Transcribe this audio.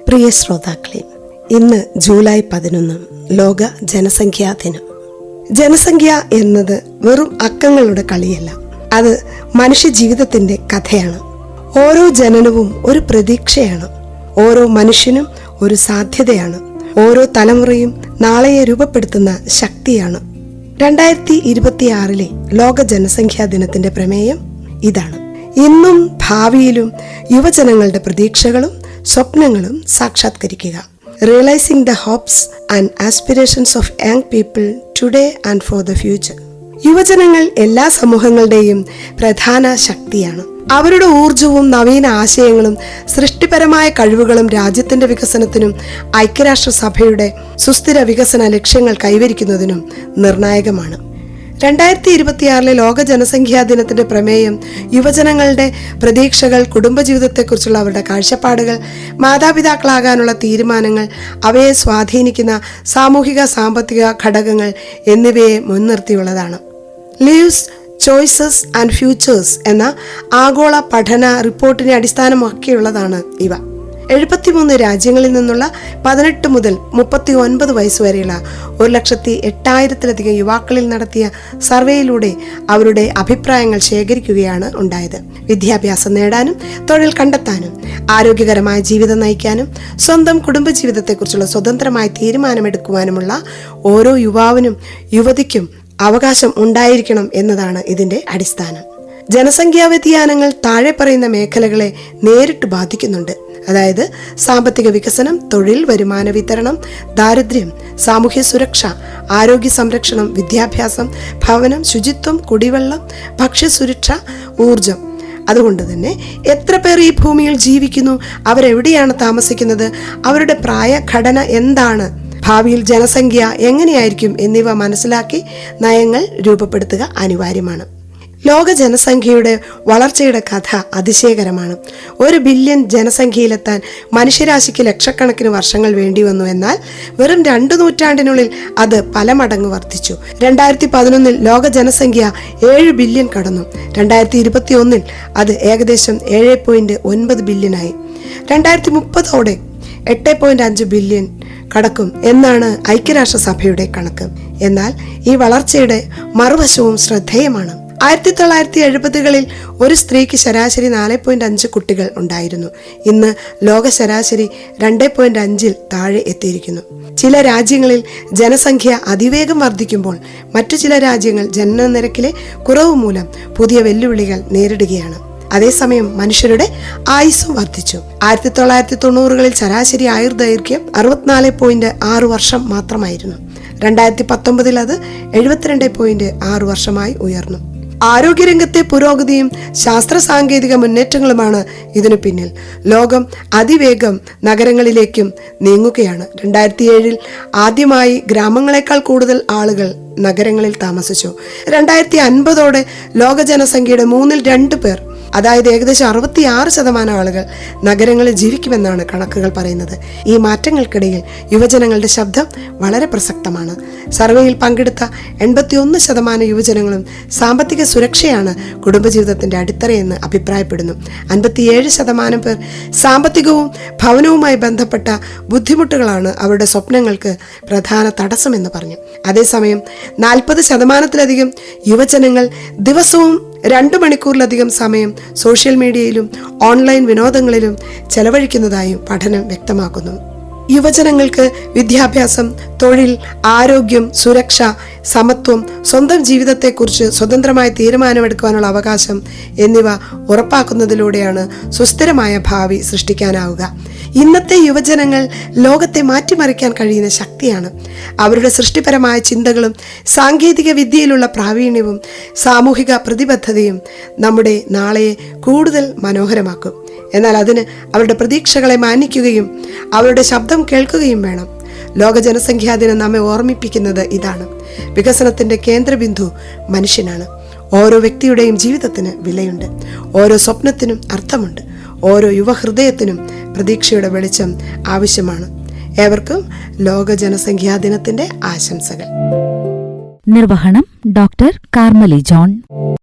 പ്രിയ ശ്രോതാക്കളെ, ഇന്ന് ജൂലൈ 11 ലോക ജനസംഖ്യാ ദിനം. ജനസംഖ്യ എന്നത് വെറും അക്കങ്ങളുടെ കളിയല്ല, അത് മനുഷ്യ ജീവിതത്തിന്റെ കഥയാണ്. ഓരോ ജനനവും ഒരു പ്രതീക്ഷയാണ്, ഓരോ മനുഷ്യനും ഒരു സാധ്യതയാണ്, ഓരോ തലമുറയും നാളെയെ രൂപപ്പെടുത്തുന്ന ശക്തിയാണ്. 2026 ലോക ജനസംഖ്യാ ദിനത്തിന്റെ പ്രമേയം ഇതാണ്: ഇന്നും ഭാവിയിലും യുവജനങ്ങളുടെ പ്രതീക്ഷകളും സ്വപ്നങ്ങളും സാക്ഷാത്കരിക്കുക. Realising the hopes and aspirations of young people today and for the future. യുവജനങ്ങൾ എല്ലാ സമൂഹങ്ങളുടെയും പ്രധാന ശക്തിയാണ്. അവരുടെ ഊർജവും നവീന ആശയങ്ങളും സൃഷ്ടിപരമായ കഴിവുകളും രാജ്യത്തിന്റെ വികസനത്തിനും ഐക്യരാഷ്ട്രസഭയുടെ സുസ്ഥിര വികസന ലക്ഷ്യങ്ങൾ കൈവരിക്കുന്നതിനും നിർണായകമാണ്. 2026 ലോക ജനസംഖ്യാ ദിനത്തിന്റെ പ്രമേയം യുവജനങ്ങളുടെ പ്രതീക്ഷകൾ, കുടുംബജീവിതത്തെക്കുറിച്ചുള്ള അവരുടെ കാഴ്ചപ്പാടുകൾ, മാതാപിതാക്കളാകാനുള്ള തീരുമാനങ്ങൾ, അവയെ സ്വാധീനിക്കുന്ന സാമൂഹിക സാമ്പത്തിക ഘടകങ്ങൾ എന്നിവയെ മുൻനിർത്തിയുള്ളതാണ്. ലീവ്സ്, ചോയ്സസ് ആൻഡ് ഫ്യൂച്ചേഴ്സ് എന്ന ആഗോള പഠന റിപ്പോർട്ടിനെ അടിസ്ഥാനമാക്കിയുള്ളതാണ് ഇവ. 73 രാജ്യങ്ങളിൽ നിന്നുള്ള 18 മുതൽ 39 വയസ്സ് വരെയുള്ള 108,000-ലധികം യുവാക്കളിൽ നടത്തിയ സർവേയിലൂടെ അവരുടെ അഭിപ്രായങ്ങൾ ശേഖരിക്കുകയാണ് ഉണ്ടായത്. വിദ്യാഭ്യാസം നേടാനും തൊഴിൽ കണ്ടെത്താനും ആരോഗ്യകരമായ ജീവിതം നയിക്കാനും സ്വന്തം കുടുംബജീവിതത്തെക്കുറിച്ചുള്ള സ്വതന്ത്രമായ തീരുമാനമെടുക്കുവാനുമുള്ള ഓരോ യുവാവിനും യുവതിക്കും അവകാശം ഉണ്ടായിരിക്കണം എന്നതാണ് ഇതിന്റെ അടിസ്ഥാനം. ജനസംഖ്യാ വ്യതിയാനങ്ങൾ താഴെ പറയുന്ന മേഖലകളെ നേരിട്ട് ബാധിക്കുന്നുണ്ട്. അതായത് സാമ്പത്തിക വികസനം, തൊഴിൽ, വരുമാന വിതരണം, ദാരിദ്ര്യം, സാമൂഹ്യ സുരക്ഷ, ആരോഗ്യ സംരക്ഷണം, വിദ്യാഭ്യാസം, ഭവനം, ശുചിത്വം, കുടിവെള്ളം, ഭക്ഷ്യസുരക്ഷ, ഊർജം. അതുകൊണ്ട് തന്നെ എത്ര പേർ ഈ ഭൂമിയിൽ ജീവിക്കുന്നു, അവരെവിടെയാണ് താമസിക്കുന്നത്, അവരുടെ പ്രായഘടന എന്താണ്, ഭാവിയിൽ ജനസംഖ്യ എങ്ങനെയായിരിക്കും എന്നിവ മനസ്സിലാക്കി നയങ്ങൾ രൂപപ്പെടുത്തുക അനിവാര്യമാണ്. ലോക ജനസംഖ്യയുടെ വളർച്ചയുടെ കഥ അതിശയകരമാണ്. 1 ബില്യൺ ജനസംഖ്യയിലെത്താൻ മനുഷ്യരാശിക്ക് ലക്ഷക്കണക്കിന് വർഷങ്ങൾ വേണ്ടി വന്നു. എന്നാൽ വെറും 2 നൂറ്റാണ്ടിനുള്ളിൽ അത് പല മടങ്ങ് വർദ്ധിച്ചു. 2011 ലോക ജനസംഖ്യ 7 ബില്യൺ കടന്നു. 2021 അത് ഏകദേശം 7.9 ബില്യനായി. 2030 8.5 ബില്യൺ കടക്കും എന്നാണ് ഐക്യരാഷ്ട്രസഭയുടെ കണക്ക്. എന്നാൽ ഈ വളർച്ചയുടെ മറുവശവും ശ്രദ്ധേയമാണ്. 1970-കളിൽ ഒരു സ്ത്രീക്ക് ശരാശരി 4.5 കുട്ടികൾ ഉണ്ടായിരുന്നു. ഇന്ന് ലോക ശരാശരി 2.5-ൽ താഴെ എത്തിയിരിക്കുന്നു. ചില രാജ്യങ്ങളിൽ ജനസംഖ്യ അതിവേഗം വർദ്ധിക്കുമ്പോൾ മറ്റു ചില രാജ്യങ്ങൾ ജനനനിരക്കിലെ കുറവ് മൂലം പുതിയ വെല്ലുവിളികൾ നേരിടുകയാണ്. അതേസമയം മനുഷ്യരുടെ ആയുസ്സും വർദ്ധിച്ചു. 1990-കളിൽ ശരാശരി ആയുർദൈർഘ്യം 64.6 വർഷം മാത്രമായിരുന്നു. 2019 അത് 72.6 വർഷമായി ഉയർന്നു. ആരോഗ്യരംഗത്തെ പുരോഗതിയും ശാസ്ത്ര സാങ്കേതിക മുന്നേറ്റങ്ങളുമാണ് ഇതിനു പിന്നിൽ. ലോകം അതിവേഗം നഗരങ്ങളിലേക്കും നീങ്ങുകയാണ്. 2007 ആദ്യമായി ഗ്രാമങ്ങളെക്കാൾ കൂടുതൽ ആളുകൾ നഗരങ്ങളിൽ താമസിച്ചു. 2050 ലോക ജനസംഖ്യയുടെ 2/3 പേർ, അതായത് ഏകദേശം 66% ആളുകൾ നഗരങ്ങളിൽ ജീവിക്കുമെന്നാണ് കണക്കുകൾ പറയുന്നത്. ഈ മാറ്റങ്ങൾക്കിടയിൽ യുവജനങ്ങളുടെ ശബ്ദം വളരെ പ്രസക്തമാണ്. സർവേയിൽ പങ്കെടുത്ത 81% യുവജനങ്ങളും സാമ്പത്തിക സുരക്ഷയാണ് കുടുംബജീവിതത്തിന്റെ അടിത്തറയെന്ന് അഭിപ്രായപ്പെടുന്നു. 57% പേർ സാമ്പത്തികവും ഭവനവുമായി ബന്ധപ്പെട്ട ബുദ്ധിമുട്ടുകളാണ് അവരുടെ സ്വപ്നങ്ങൾക്ക് പ്രധാന തടസ്സമെന്ന് പറഞ്ഞു. അതേസമയം 40%-ലധികം യുവജനങ്ങൾ ദിവസവും 2 മണിക്കൂറിലധികം സമയം സോഷ്യൽ മീഡിയയിലും ഓൺലൈൻ വിനോദങ്ങളിലും ചെലവഴിക്കുന്നതായും പഠനം വ്യക്തമാക്കുന്നു. യുവജനങ്ങൾക്ക് വിദ്യാഭ്യാസം, തൊഴിൽ, ആരോഗ്യം, സുരക്ഷ, സമത്വം, സ്വന്തം ജീവിതത്തെക്കുറിച്ച് സ്വതന്ത്രമായി തീരുമാനമെടുക്കുവാനുള്ള അവകാശം എന്നിവ ഉറപ്പാക്കുന്നതിലൂടെയാണ് സുസ്ഥിരമായ ഭാവി സൃഷ്ടിക്കാനാവുക. ഇന്നത്തെ യുവജനങ്ങൾ ലോകത്തെ മാറ്റിമറിക്കാൻ കഴിയുന്ന ശക്തിയാണ്. അവരുടെ സൃഷ്ടിപരമായ ചിന്തകളും സാങ്കേതിക വിദ്യയിലുള്ള പ്രാവീണ്യവും സാമൂഹിക പ്രതിബദ്ധതയും നമ്മുടെ നാളെയെ കൂടുതൽ മനോഹരമാക്കും. എന്നാൽ അതിന് അവരുടെ പ്രതീക്ഷകളെ മാനിക്കുകയും അവരുടെ ശബ്ദം കേൾക്കുകയും വേണം. ലോക ജനസംഖ്യാ ദിനം നമ്മെ ഓർമ്മിപ്പിക്കുന്നത് ഇതാണ്: വികസനത്തിന്റെ കേന്ദ്രബിന്ദു മനുഷ്യനാണ്. ഓരോ വ്യക്തിയുടെയും ജീവിതത്തിന് വിലയുണ്ട്, ഓരോ സ്വപ്നത്തിനും അർത്ഥമുണ്ട്, ഓരോ യുവഹൃദയത്തിനും പ്രതീക്ഷയുടെ വെളിച്ചം ആവശ്യമാണ്. ഏവർക്കും ലോക ജനസംഖ്യാ ദിനത്തിന്റെ ആശംസകൾ. നിർവഹണം ഡോക്ടർ കാർമലി ജോൺ.